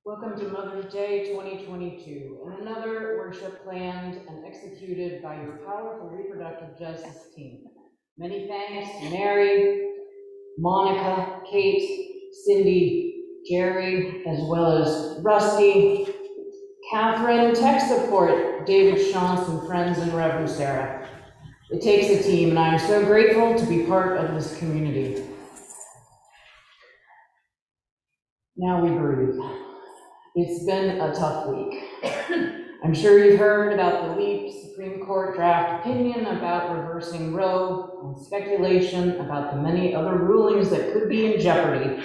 Welcome to Mother's Day 2022, and another worship planned and executed by your powerful reproductive justice team. Many thanks to Mary, Monica, Kate, Cindy, Jerry, as well as Rusty, Catherine, tech support, David Shantz, and friends, and Reverend Sarah. It takes a team, and I am so grateful to be part of this community. Now we breathe. It's been a tough week. I'm sure you've heard about the leaked Supreme Court draft opinion about reversing Roe and speculation about the many other rulings that could be in jeopardy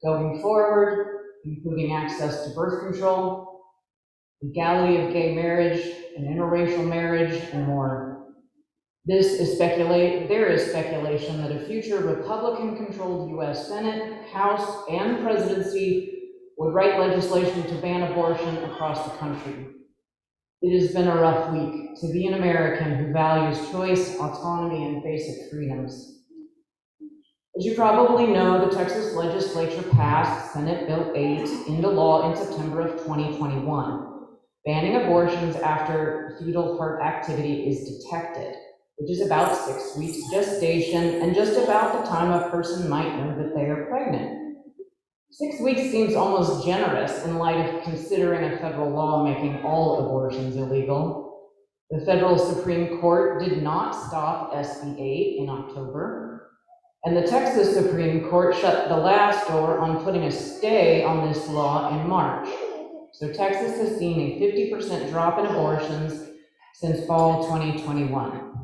going forward, including access to birth control, legality of gay marriage and interracial marriage, and more. There is speculation that a future Republican-controlled U.S. Senate, House, and presidency would write legislation to ban abortion across the country. It has been a rough week to be an American who values choice, autonomy, and basic freedoms. As you probably know, the Texas legislature passed Senate Bill 8 into law in September of 2021, banning abortions after fetal heart activity is detected, which is about 6 weeks gestation and just about the time a person might know that they are pregnant. 6 weeks seems almost generous in light of considering a federal law making all abortions illegal. The federal Supreme Court did not stop SB 8 in October, and the Texas Supreme Court shut the last door on putting a stay on this law in March. So Texas has seen a 50% drop in abortions since fall 2021.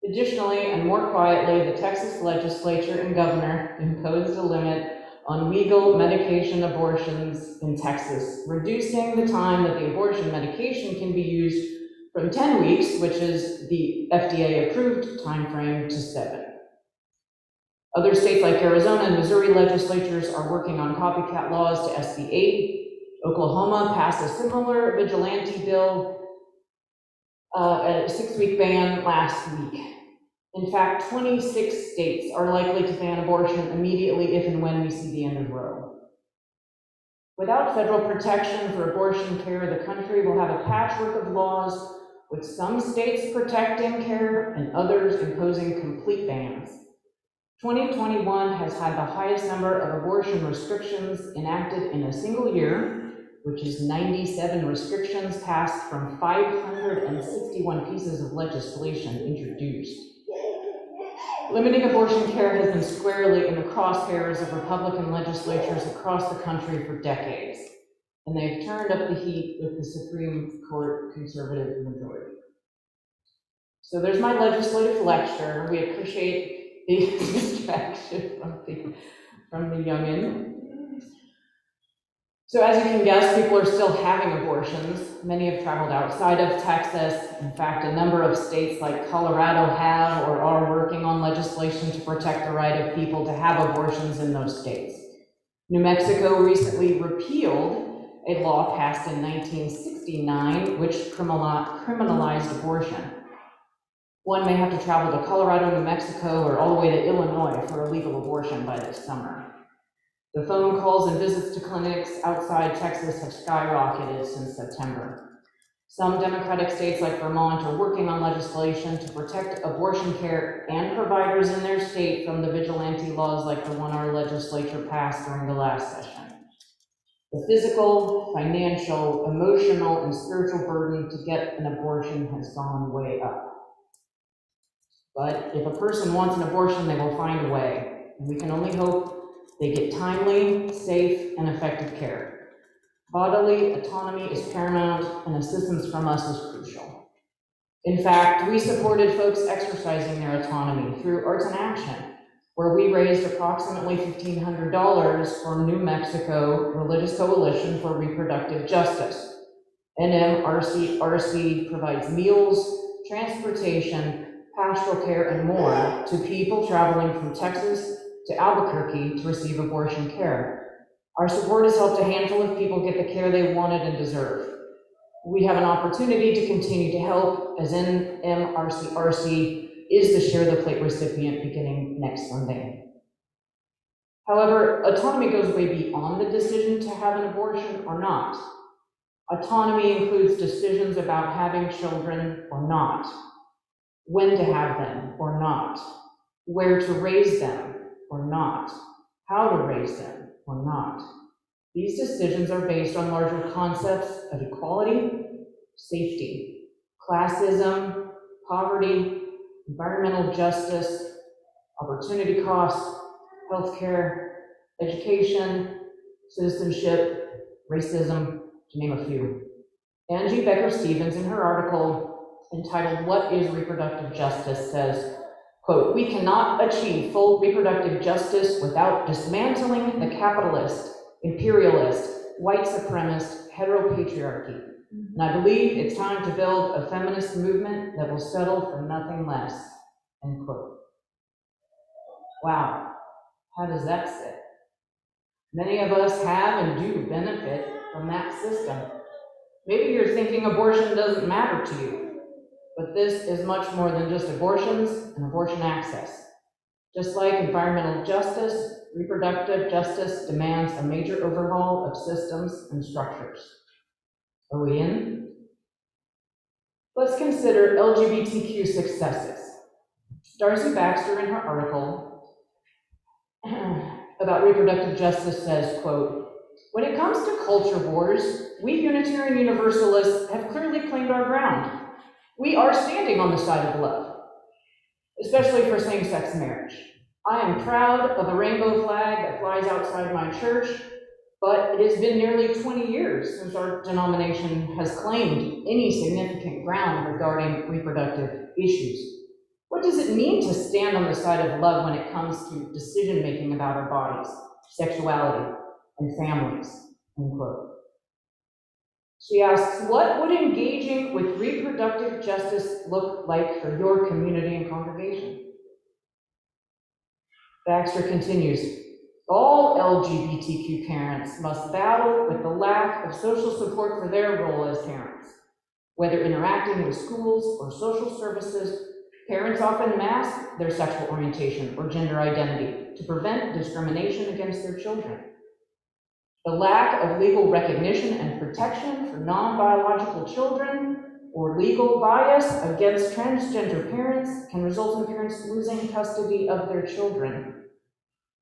Additionally, and more quietly, the Texas legislature and governor imposed a limit on legal medication abortions in Texas, reducing the time that the abortion medication can be used from 10 weeks, which is the FDA-approved timeframe, to 7. Other states like Arizona and Missouri legislatures are working on copycat laws to SB 8. Oklahoma passed a similar vigilante bill, a 6-week ban last week. In fact, 26 states are likely to ban abortion immediately if and when we see the end of Roe. Without federal protection for abortion care, the country will have a patchwork of laws, with some states protecting care and others imposing complete bans. 2021 has had the highest number of abortion restrictions enacted in a single year, which is 97 restrictions passed from 561 pieces of legislation introduced. Limiting abortion care has been squarely in the crosshairs of Republican legislatures across the country for decades, and they've turned up the heat with the Supreme Court conservative majority. So there's my legislative lecture. We appreciate the distraction from the youngin'. So as you can guess, people are still having abortions. Many have traveled outside of Texas. In fact, a number of states like Colorado have or are working on legislation to protect the right of people to have abortions in those states. New Mexico recently repealed a law passed in 1969 which criminalized abortion. One may have to travel to Colorado, New Mexico, or all the way to Illinois for a legal abortion by this summer. The phone calls and visits to clinics outside Texas have skyrocketed since September. Some Democratic states like Vermont are working on legislation to protect abortion care and providers in their state from the vigilante laws like the one our legislature passed during the last session. The physical, financial, emotional, and spiritual burden to get an abortion has gone way up. But if a person wants an abortion, they will find a way, and we can only hope they get timely, safe, and effective care. Bodily autonomy is paramount, and assistance from us is crucial. In fact, we supported folks exercising their autonomy through Arts in Action, where we raised approximately $1,500 for New Mexico Religious Coalition for Reproductive Justice. NMRC provides meals, transportation, pastoral care, and more to people traveling from Texas to Albuquerque to receive abortion care. Our support has helped a handful of people get the care they wanted and deserve. We have an opportunity to continue to help, as NMRC is the Share the Plate recipient beginning next Sunday. However, autonomy goes way beyond the decision to have an abortion or not. Autonomy includes decisions about having children or not, when to have them or not, where to raise them or not, how to raise them or not. These decisions are based on larger concepts of equality, safety, classism, poverty, environmental justice, opportunity costs, healthcare, education, citizenship, racism, to name a few. Angie Becker-Stevens, in her article entitled "What is Reproductive Justice?" says, quote, "We cannot achieve full reproductive justice without dismantling the capitalist, imperialist, white supremacist, heteropatriarchy. And I believe it's time to build a feminist movement that will settle for nothing less," end quote. Wow, how does that sit? Many of us have and do benefit from that system. Maybe you're thinking abortion doesn't matter to you, but this is much more than just abortions and abortion access. Just like environmental justice, reproductive justice demands a major overhaul of systems and structures. Are we in? Let's consider LGBTQ successes. Darcy Baxter, in her article about reproductive justice, says, quote, "When it comes to culture wars, we Unitarian Universalists have clearly claimed our ground. We are standing on the side of love, especially for same-sex marriage. I am proud of the rainbow flag that flies outside my church, but it has been nearly 20 years since our denomination has claimed any significant ground regarding reproductive issues. What does it mean to stand on the side of love when it comes to decision-making about our bodies, sexuality, and families?" End quote. She asks, what would engaging with reproductive justice look like for your community and congregation? Baxter continues, "All LGBTQ parents must battle with the lack of social support for their role as parents. Whether interacting with schools or social services, parents often mask their sexual orientation or gender identity to prevent discrimination against their children. The lack of legal recognition and protection for non-biological children or legal bias against transgender parents can result in parents losing custody of their children.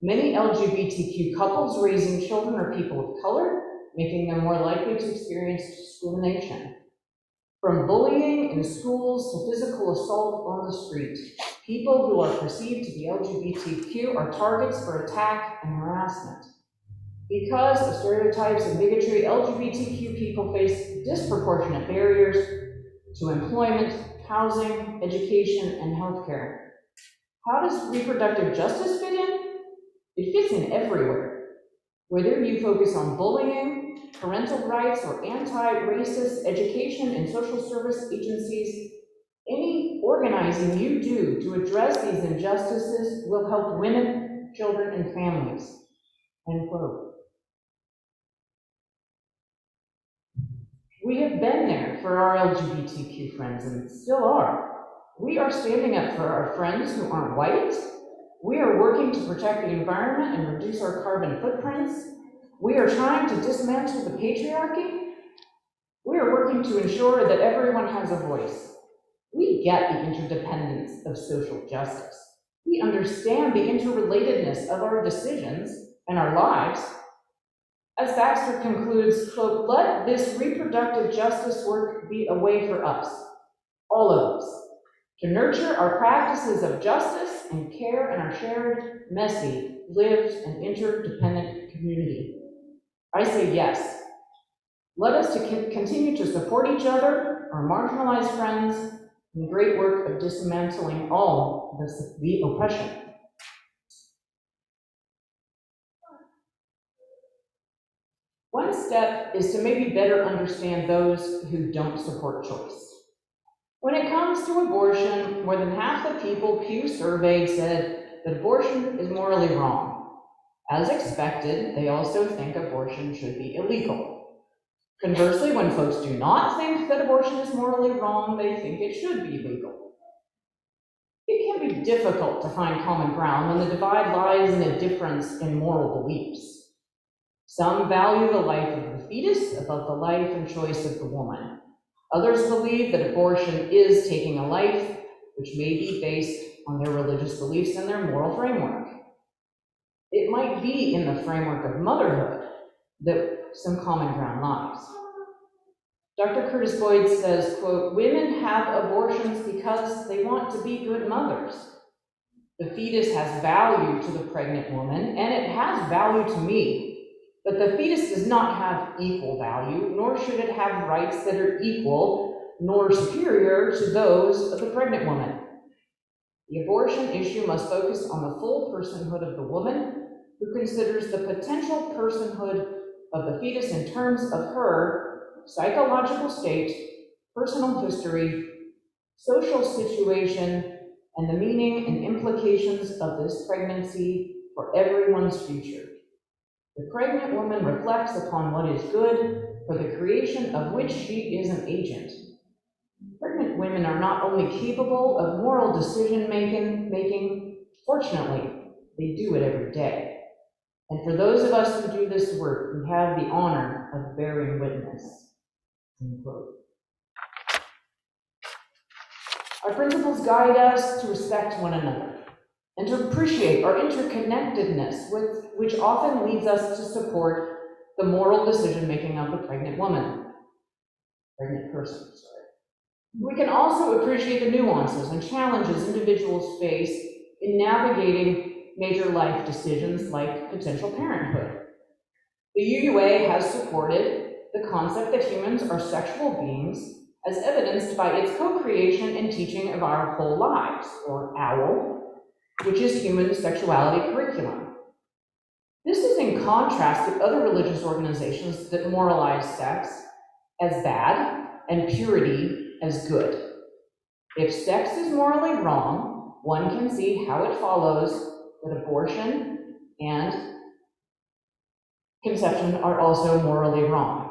Many LGBTQ couples raising children are people of color, making them more likely to experience discrimination. From bullying in schools to physical assault on the street, people who are perceived to be LGBTQ are targets for attack and harassment. Because of stereotypes and bigotry, LGBTQ people face disproportionate barriers to employment, housing, education, and healthcare. How does reproductive justice fit in? It fits in everywhere. Whether you focus on bullying, parental rights, or anti-racist education and social service agencies, any organizing you do to address these injustices will help women, children, and families." End quote. We have been there for our LGBTQ friends and still are. We are standing up for our friends who aren't white. We are working to protect the environment and reduce our carbon footprints. We are trying to dismantle the patriarchy. We are working to ensure that everyone has a voice. We get the interdependence of social justice. We understand the interrelatedness of our decisions and our lives. As Baxter concludes, quote, "Let this reproductive justice work be a way for us, all of us, to nurture our practices of justice and care in our shared, messy, lived, and interdependent community." I say yes. Let us continue to support each other, our marginalized friends, in the great work of dismantling all the oppression. One step is to maybe better understand those who don't support choice. When it comes to abortion, more than half the people Pew surveyed said that abortion is morally wrong. As expected, they also think abortion should be illegal. Conversely, when folks do not think that abortion is morally wrong, they think it should be legal. It can be difficult to find common ground when the divide lies in a difference in moral beliefs. Some value the life of the fetus above the life and choice of the woman. Others believe that abortion is taking a life, which may be based on their religious beliefs and their moral framework. It might be in the framework of motherhood that some common ground lies. Dr. Curtis Boyd says, quote, "Women have abortions because they want to be good mothers. The fetus has value to the pregnant woman, and it has value to me, but the fetus does not have equal value, nor should it have rights that are equal nor superior to those of the pregnant woman. The abortion issue must focus on the full personhood of the woman, who considers the potential personhood of the fetus in terms of her psychological state, personal history, social situation, and the meaning and implications of this pregnancy for everyone's future. The pregnant woman reflects upon what is good, for the creation of which she is an agent. Pregnant women are not only capable of moral decision-making, fortunately, they do it every day. And for those of us who do this work, we have the honor of bearing witness." End quote. Our principles guide us to respect one another and to appreciate our interconnectedness, which often leads us to support the moral decision-making of the pregnant person. We can also appreciate the nuances and challenges individuals face in navigating major life decisions like potential parenthood. The UUA has supported the concept that humans are sexual beings, as evidenced by its co-creation and teaching of Our Whole Lives, or OWL, which is human sexuality curriculum. This is in contrast to other religious organizations that moralize sex as bad and purity as good. If sex is morally wrong, one can see how it follows that abortion and conception are also morally wrong.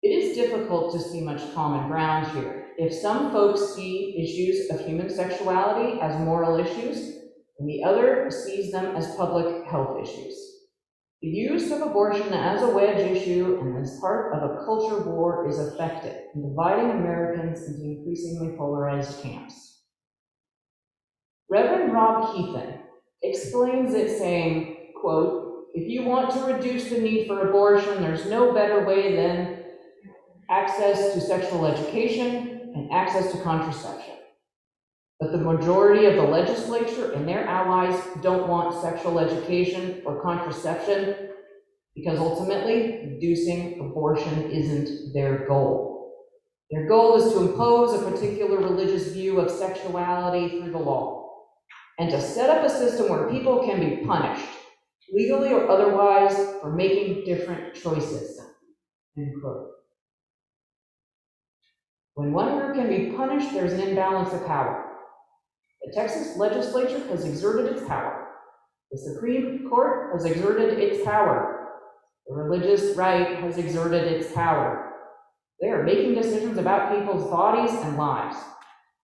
It is difficult to see much common ground here. If some folks see issues of human sexuality as moral issues, and the other sees them as public health issues. The use of abortion as a wedge issue and as part of a culture war is effective in dividing Americans into increasingly polarized camps. Reverend Rob Keithan explains it saying, quote, "If you want to reduce the need for abortion, there's no better way than access to sexual education and access to contraception. But the majority of the legislature and their allies don't want sexual education or contraception because ultimately reducing abortion isn't their goal. Their goal is to impose a particular religious view of sexuality through the law and to set up a system where people can be punished, legally or otherwise, for making different choices." End quote. When one group can be punished, there's an imbalance of power. The Texas legislature has exerted its power. The Supreme Court has exerted its power. The religious right has exerted its power. They are making decisions about people's bodies and lives.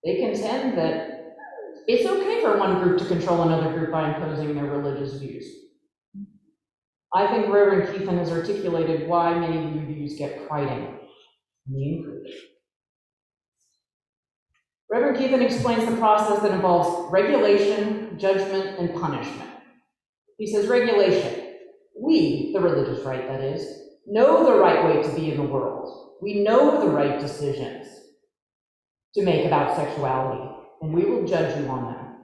They contend that it's okay for one group to control another group by imposing their religious views. I think Reverend Keithan has articulated why many new views get fighting, me included. Reverend Keithan explains the process that involves regulation, judgment, and punishment. He says, regulation. We, the religious right that is, know the right way to be in the world. We know the right decisions to make about sexuality, and we will judge you on them.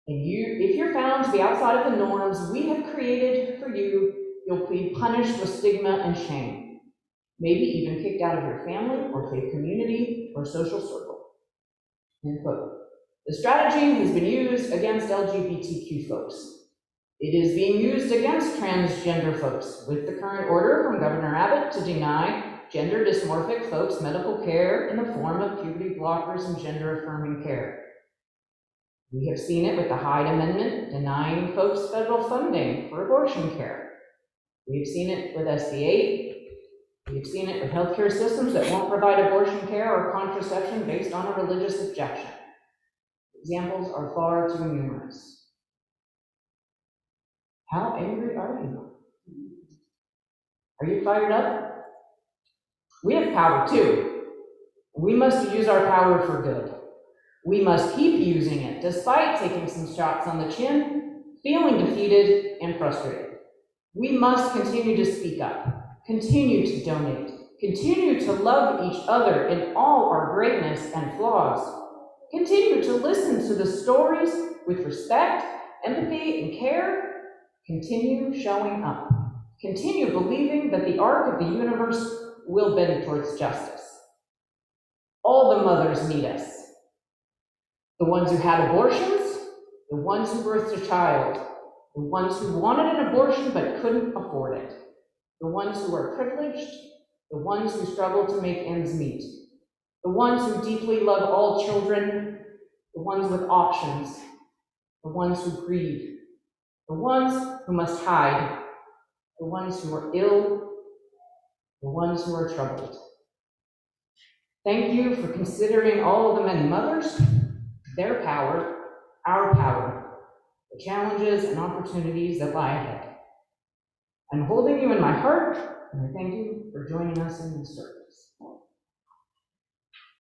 And if you're found to be outside of the norms we have created for you, you'll be punished with stigma and shame, maybe even kicked out of your family or faith community or social circle. End quote. The strategy has been used against LGBTQ folks. It is being used against transgender folks, with the current order from Governor Abbott to deny gender dysmorphic folks medical care in the form of puberty blockers and gender-affirming care. We have seen it with the Hyde Amendment denying folks federal funding for abortion care. We've seen it with SB 8. We've seen it with healthcare systems that won't provide abortion care or contraception based on a religious objection. Examples are far too numerous. How angry are you? Are you fired up? We have power too. We must use our power for good. We must keep using it despite taking some shots on the chin, feeling defeated and frustrated. We must continue to speak up, continue to donate, continue to love each other in all our greatness and flaws, continue to listen to the stories with respect, empathy, and care, continue showing up, continue believing that the arc of the universe will bend towards justice. All the mothers need us. The ones who had abortions, the ones who birthed a child, the ones who wanted an abortion but couldn't afford it, the ones who are privileged, the ones who struggle to make ends meet, the ones who deeply love all children, the ones with options, the ones who grieve, the ones who must hide, the ones who are ill, the ones who are troubled. Thank you for considering all of the many mothers, their power, our power, the challenges and opportunities that lie ahead. I'm holding you in my heart, and I thank you for joining us in this circle.